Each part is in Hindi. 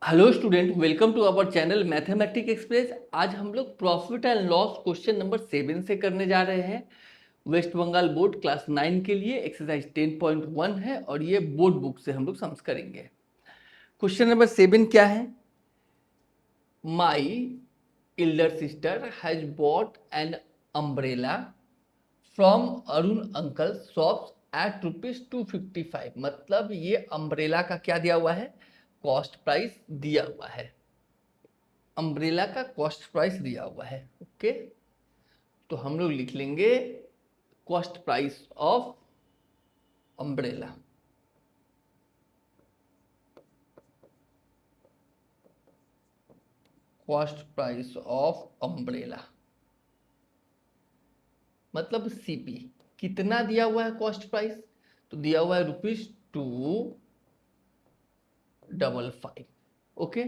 Hello student, welcome to our channel mathematic express. आज हम लोग profit and loss question number 7 से करने जा रहे हैं। वेस्ट बंगाल बोर्ड क्लास 9 के लिए एक्सरसाइज 10.1 है और ये बोर्ड बुक से हम लोग सम्स करेंगे। क्वेश्चन नंबर 7 क्या है? My elder sister has bought an umbrella from Arun uncle shops at ₹255। मतलब ये अम्ब्रेला का क्या दिया हुआ है? कॉस्ट प्राइस दिया हुआ है। अम्ब्रेला का कॉस्ट प्राइस दिया हुआ है। ओके, तो हम लोग लिख लेंगे cost price of umbrella. Cost price of umbrella मतलब सीपी। कितना दिया हुआ है कॉस्ट प्राइस? तो दिया हुआ है ₹255। ओके,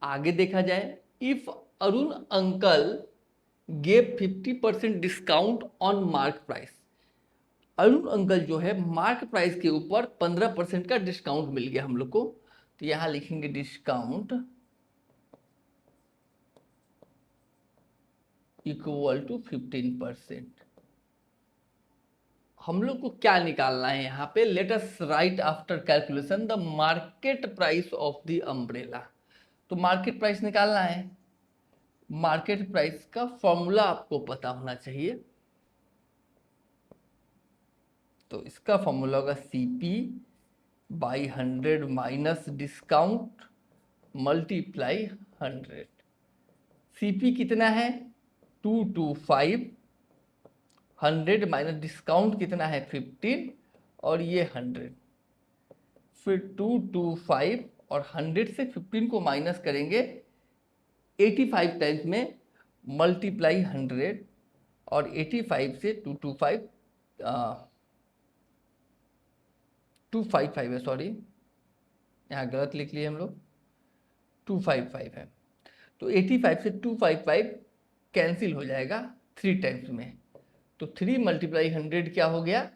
आगे देखा जाए, if Arun uncle gave 50% discount on mark price. Arun uncle जो है मार्क प्राइस के ऊपर 15% का डिस्काउंट मिल गया हम लोग को, तो यहां लिखेंगे डिस्काउंट इक्वल टू 15%। हम लोग को क्या निकालना है यहाँ पे? Late us right after calculation the market price of the umbrella. तो मार्केट प्राइस निकालना है। मार्केट प्राइस का फॉर्मूला आपको पता होना चाहिए। तो इसका फॉर्मूला होगा CP by 100 minus discount multiply 100। CP कितना है? 225। 100 माइनस डिस्काउंट कितना है? 15 और ये 100। फिर 225 और 100 से 15 को माइनस करेंगे 85 टाइम्स में, मल्टीप्लाई 100 और 85 से 225 255 है, सॉरी यहाँ गलत लिख लिए हम लोग, 255 है। तो 85 से 255 कैंसिल हो जाएगा 3 टाइम्स में, तो 3 मल्टीप्लाई 100 क्या हो गया?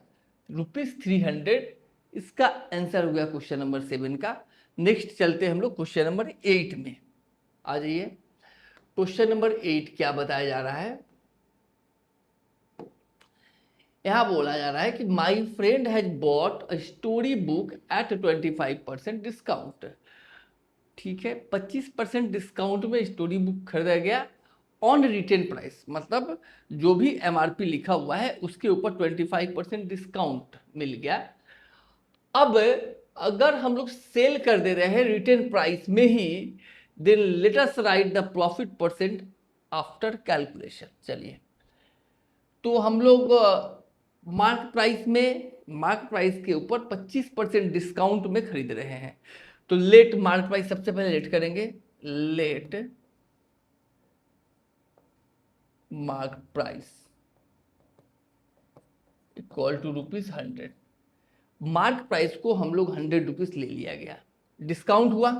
₹300। इसका आंसर हो गया क्वेश्चन नंबर 7 का। नेक्स्ट चलते हम लोग क्वेश्चन नंबर 8 में। आ जाइए, क्वेश्चन नंबर 8 क्या बताया जा रहा है? यहां बोला जा रहा है कि my friend has bought a story book at 25% discount. ठीक है, 25% डिस्काउंट में स्टोरी बुक खरीदा गया ऑन रिटेन प्राइस, मतलब जो भी एमआरपी लिखा हुआ है उसके ऊपर 25% डिस्काउंट मिल गया। अब अगर हम लोग सेल कर दे रहे हैं रिटेन प्राइस में ही, then let us write the profit percent after calculation. चलिए, तो हम लोग मार्क प्राइस के ऊपर 25% डिस्काउंट में खरीद रहे हैं। तो लेट मार्क प्राइस सबसे पहले लेट करेंगे। Let mark price equal to ₹100। Mark price को हम लोग ₹100 ले लिया गया। डिस्काउंट हुआ,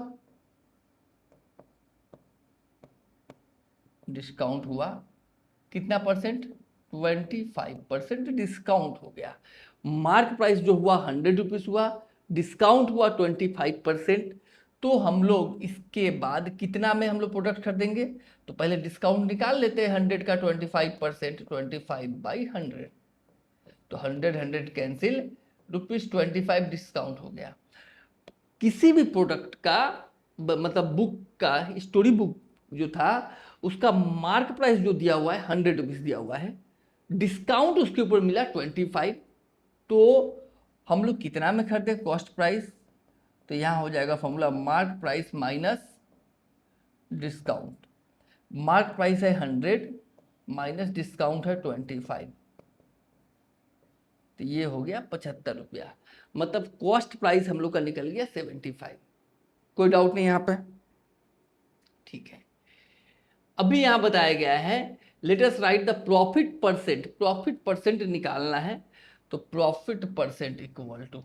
डिस्काउंट हुआ कितना परसेंट? 25% डिस्काउंट हो गया। मार्क प्राइस जो हुआ ₹100 हुआ, डिस्काउंट हुआ 25%। तो हम लोग इसके बाद कितना में हम लोग प्रोडक्ट खरीदेंगे? तो पहले डिस्काउंट निकाल लेते हैं 100 का 25%, 25/100। तो 100 कैंसिल, ₹25 डिस्काउंट हो गया। किसी भी प्रोडक्ट का मतलब बुक का, स्टोरी बुक जो था उसका मार्क प्राइस जो दिया हुआ है ₹100 दिया हुआ है, डिस्काउंट उसके ऊपर मिला 25। तो हम लोग कितना में खरीदे? Cost price. तो यहाँ हो जाएगा formula mark price minus discount. Mark price है 100 माइनस डिस्काउंट है 25, तो ये हो गया ₹75। मतलब कॉस्ट प्राइस हम लोग का निकल गया 75। कोई डाउट नहीं यहाँ पे? ठीक है, अभी यहां बताया गया है let us write the profit percent. Profit percent निकालना है, तो profit percent equal to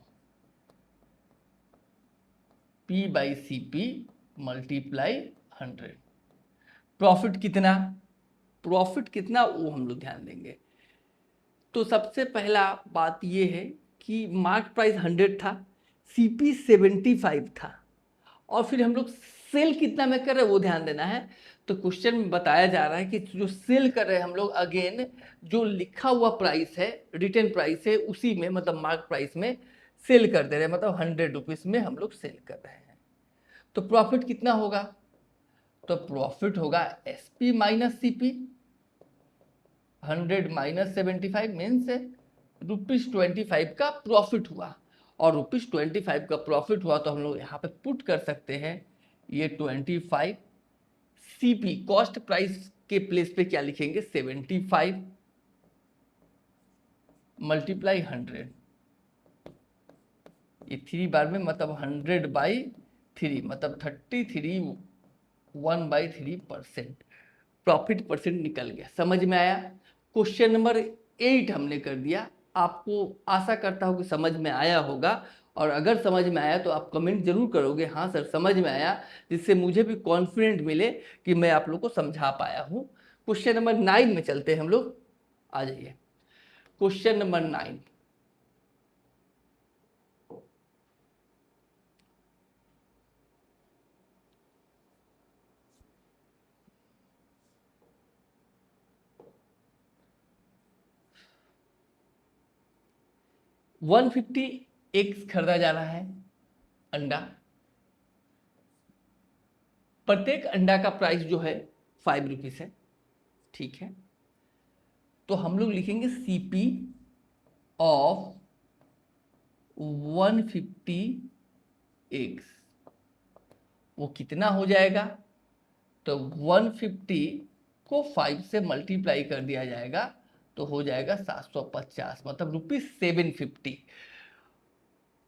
P/CP multiply 100। Profit कितना? प्रॉफिट कितना वो हम लोग ध्यान देंगे। तो सबसे पहला बात ये है कि मार्क प्राइस 100 था, CP 75 था, और फिर हम लोग सेल कितना में कर रहे हैं वो ध्यान देना है। तो क्वेश्चन में बताया जा रहा है कि जो सेल कर रहे हैं हम लोग, अगेन जो लिखा हुआ प्राइस है, रिटेन प्राइस है, उसी में मतलब मार्क प्राइस में सेल कर दे रहे हैं, मतलब 100 रुपीज़ में हम लोग सेल कर रहे हैं। तो प्रॉफिट कितना होगा? तो प्रॉफिट होगा SP minus CP, 100 minus 75 means ₹25 का प्रॉफिट हुआ। और ₹25 का प्रॉफिट हुआ तो हम लोग यहाँ पे पुट कर सकते हैं ये 25, CP कॉस्ट प्राइस के प्लेस पे क्या लिखेंगे, 75 मल्टीप्लाई 100, ये 3 बार में मतलब 100/3 मतलब 33 1/3% प्रॉफिट परसेंट निकल गया। समझ में आया? क्वेश्चन नंबर 8 हमने कर दिया। आपको आशा करता हूँ कि समझ में आया होगा, और अगर समझ में आया तो आप कमेंट जरूर करोगे हाँ सर समझ में आया, जिससे मुझे भी कॉन्फिडेंट मिले कि मैं आप लोग को समझा पाया हूँ। क्वेश्चन नंबर 9 में चलते हैं हम लोग, आ जाइए। क्वेश्चन नंबर 9, $150 खरीदा जा रहा है अंडा। प्रत्येक अंडा का प्राइस जो है 5 रुपीज़ है, ठीक है। तो हम लोग लिखेंगे CP ऑफ 150 एग्स, वो कितना हो जाएगा? तो 150 को 5 से मल्टीप्लाई कर दिया जाएगा तो हो जाएगा 750, मतलब ₹750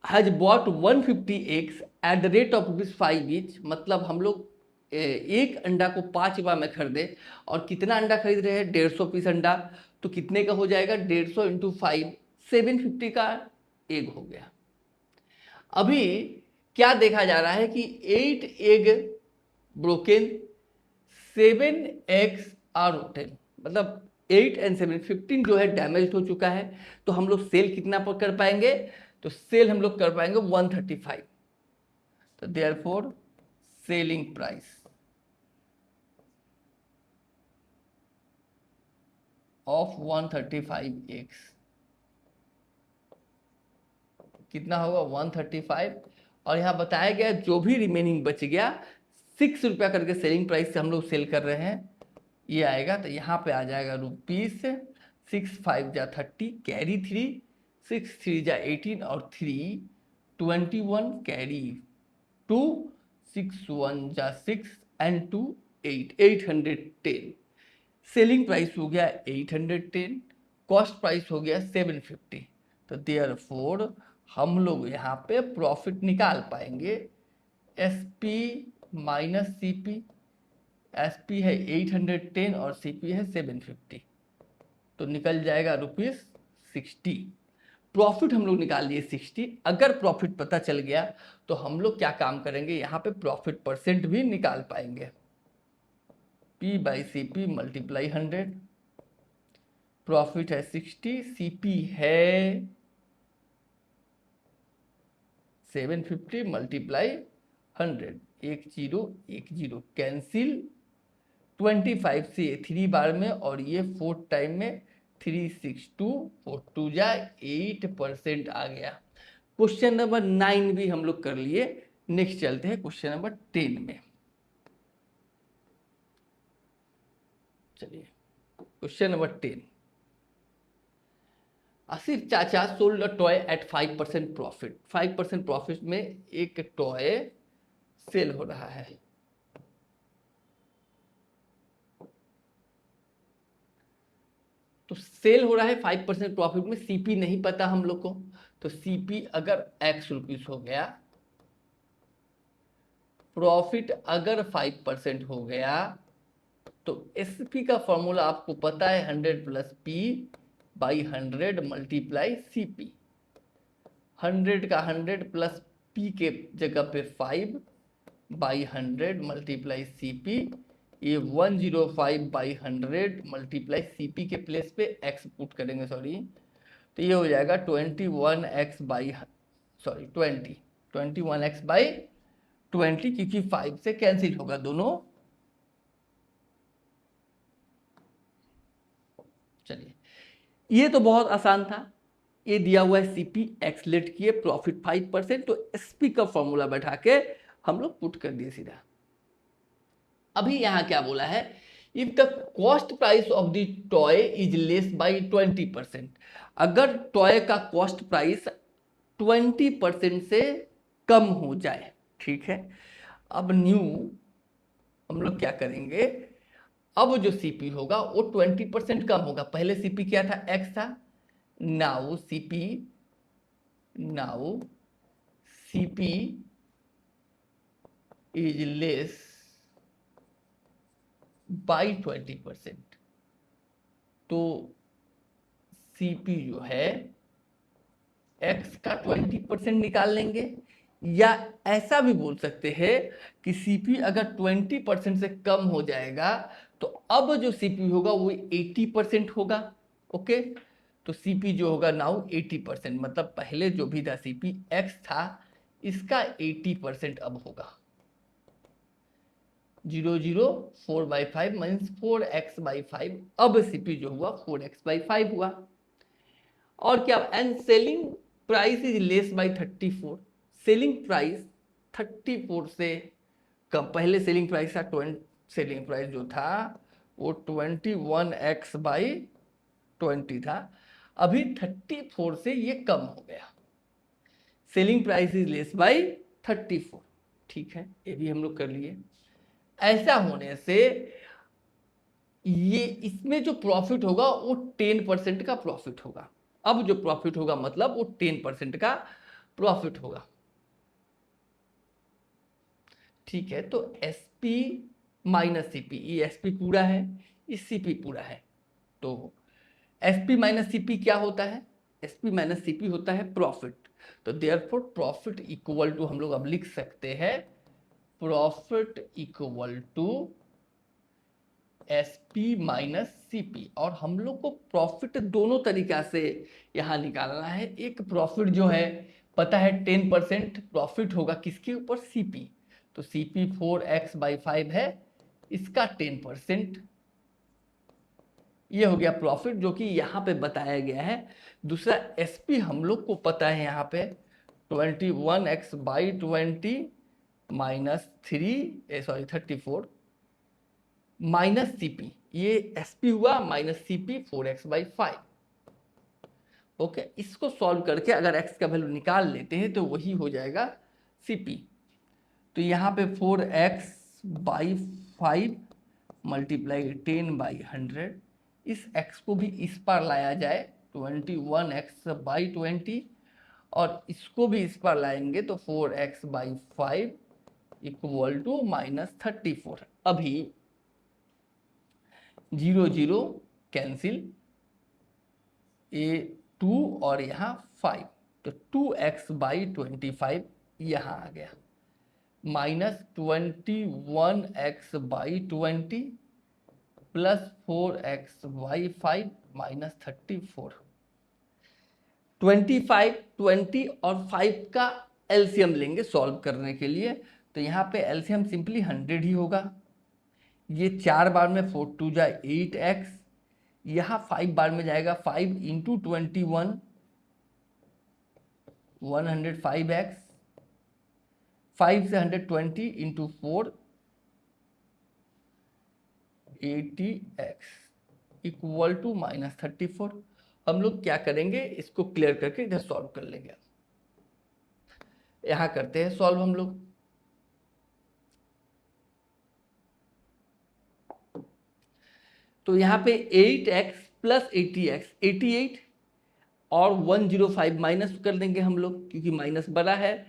has bot 150 eggs at the rate of ₹5 each. मतलब हम लोग एक अंडा को 5 रुपये में खरीदे, और कितना अंडा खरीद रहे हैं? 150 पीस अंडा। तो कितने का हो जाएगा? 150 इंटू 5, 750 का एग हो गया। अभी क्या देखा जा रहा है कि 8 egg broken, 7 eggs are rotten, मतलब 8 and 7 15 जो है डैमेज हो चुका है। तो हम लोग सेल कितना पर कर पाएंगे? तो सेल हम लोग कर पाएंगे 135। तो therefore selling price of 135 eggs कितना होगा? 135। और यहाँ बताया गया जो भी रिमेनिंग बच गया 6 रुपया करके सेलिंग प्राइस से हम लोग सेल कर रहे हैं, ये आएगा। तो यहाँ पे आ जाएगा रुपीस 6 5 जा 30 कैरी 3, 6 3 जा 18 और 3 21 कैरी 2, 6 1 जा 6 एंड 2 8 810। सेलिंग प्राइस हो गया 810, कॉस्ट प्राइस हो गया 750। तो देयरफॉर हम लोग यहाँ पे प्रॉफिट निकाल पाएंगे SP माइनस CP। SP है 810 और CP है 750, तो निकल जाएगा ₹60। प्रॉफिट हम लोग निकाल लिए 60। अगर प्रॉफिट पता चल गया तो हम लोग क्या काम करेंगे, यहाँ पे प्रॉफिट परसेंट भी निकाल पाएंगे। P/CP मल्टीप्लाई 100, प्रॉफिट है 60, CP है 750 मल्टीप्लाई 100, 1010 कैंसिल, 25 से 3 बार में और ये 4 टाइम में 362, 42 जा 8% आ गया। क्वेश्चन नंबर 9 भी हम लोग कर लिए। नेक्स्ट चलते हैं क्वेश्चन नंबर 10 में। चलिए क्वेश्चन नंबर 10, आसिफ चाचा sold a toy at 5% profit. 5% profit में एक टॉय सेल हो रहा है। तो सेल हो रहा है 5% प्रॉफिट में, CP नहीं पता हम लोग को। तो CP अगर X रुपीस हो गया, प्रॉफिट अगर 5% हो गया, तो SP का फॉर्मूला आपको पता है 100 प्लस P/100 मल्टीप्लाई CP। 100 का 100 प्लस P के जगह पे 5/100 मल्टीप्लाई CP। ये 105/100 मल्टीप्लाई CP के प्लेस पे X पुट करेंगे, सॉरी। तो ये हो जाएगा 21x/20 21x/20 20, क्योंकि 5 से कैंसिल होगा दोनों। चलिए, ये तो बहुत आसान था। ये दिया हुआ है सीपी, एक्सलेट किए, प्रॉफिट 5%, तो एसपी का फॉर्मूला बैठा के हम लोग पुट कर दिए सीधा। अभी यहां क्या बोला है, if the cost price of the toy is less by 20%, अगर टॉय का कॉस्ट प्राइस 20% से कम हो जाए, ठीक है। अब न्यू हम लोग क्या करेंगे, अब जो सीपी होगा वो 20% कम होगा। पहले सीपी क्या था, एक्स था। Now CP is less by 20%, तो सीपी जो है एक्स का 20% निकाल लेंगे, या ऐसा भी बोल सकते हैं कि सीपी अगर 20% से कम हो जाएगा तो अब जो सीपी होगा वो 80% होगा। ओके, तो सीपी जो होगा नाउ 80%, मतलब पहले जो भी था सीपी एक्स था, इसका 80% अब होगा। 0 0 4/5 मीन्स 4x/5। अब सीपी जो हुआ 4x/5 हुआ। और क्या, and selling price is less by 34, selling price 34 से कम। पहले सेलिंग प्राइस था 20, सेलिंग प्राइस जो था वो 21x/20 था, अभी 34 से ये कम हो गया। Selling price is less by 34, ठीक है, ये भी हम लोग कर लिए। ऐसा होने से ये इसमें जो प्रॉफिट होगा वो 10% का प्रॉफिट होगा। अब जो प्रॉफिट होगा मतलब वो 10% का प्रॉफिट होगा, ठीक है। तो एसपी माइनस सीपी, ये एसपी पूरा है, ये सीपी पूरा है, तो एसपी माइनस सीपी क्या होता है, एसपी माइनस सीपी होता है प्रॉफिट। तो देयरफॉर प्रॉफिट इक्वल टू, हम लोग अब लिख सकते हैं profit equal to SP minus CP. और हम लोग को प्रॉफिट दोनों तरीका से यहां निकालना है। एक प्रॉफिट जो है पता है 10% प्रॉफिट होगा किसके ऊपर, सीपी, तो सीपी 4x/5 है, इसका 10%, ये हो गया प्रॉफिट जो कि यहाँ पे बताया गया है। दूसरा एसपी हम लोग को पता है यहाँ पे 21x/20 माइनस 34 माइनस सीपी, ये एसपी हुआ, माइनस सीपी 4x/5। ओके, इसको सॉल्व करके अगर एक्स का वैल्यू निकाल लेते हैं तो वही हो जाएगा सीपी। तो यहाँ पे 4x/5 मल्टीप्लाई 10/100, इस x को भी इस पर लाया जाए 21x/20, और इसको भी इस पर लाएंगे तो 4x/5 इक्वल टू -34। अभी 0 0 कैंसिल, ये 2 और यहाँ 5, तो 2x/25 यहाँ आ गया, -21x/20 प्लस 4x/5 -34। 25, 20 और 5 का एलसीएम लेंगे सॉल्व करने के लिए, तो यहाँ पे एलसीएम सिंपली 100 ही होगा। ये 4 बार में 4 2 जा 8x, यहाँ 5 बार में जाएगा 5 इंटू 21 105x, 5 से 120 इंटू 4 80x इक्वल टू -34। हम लोग क्या करेंगे, इसको क्लियर करके इधर सॉल्व कर लेंगे। यहां करते हैं सॉल्व हम लोग। तो यहाँ पे 8x प्लस 80x, 88 और 105 माइनस कर देंगे हम लोग क्योंकि माइनस बड़ा है,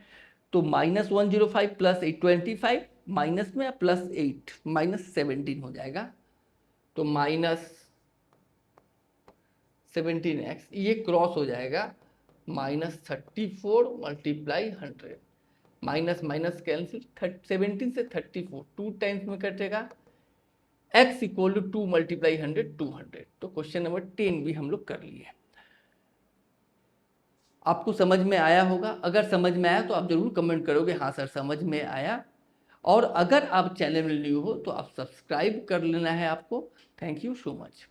तो -105 प्लस 825 माइनस में प्लस 8 -17 हो जाएगा, तो -17x, ये क्रॉस हो जाएगा -34 मल्टीप्लाई 100, माइनस माइनस कैंसिल, 17 से 34 2 टाइम्स में कटेगा, x इक्वल टू 2 मल्टीप्लाई 100 200। तो क्वेश्चन नंबर 10 भी हम लोग कर लिए। आपको समझ में आया होगा, अगर समझ में आया तो आप जरूर कमेंट करोगे हाँ सर समझ में आया। और अगर आप चैनल में न्यू हो तो आप सब्सक्राइब कर लेना है आपको। Thank you so much.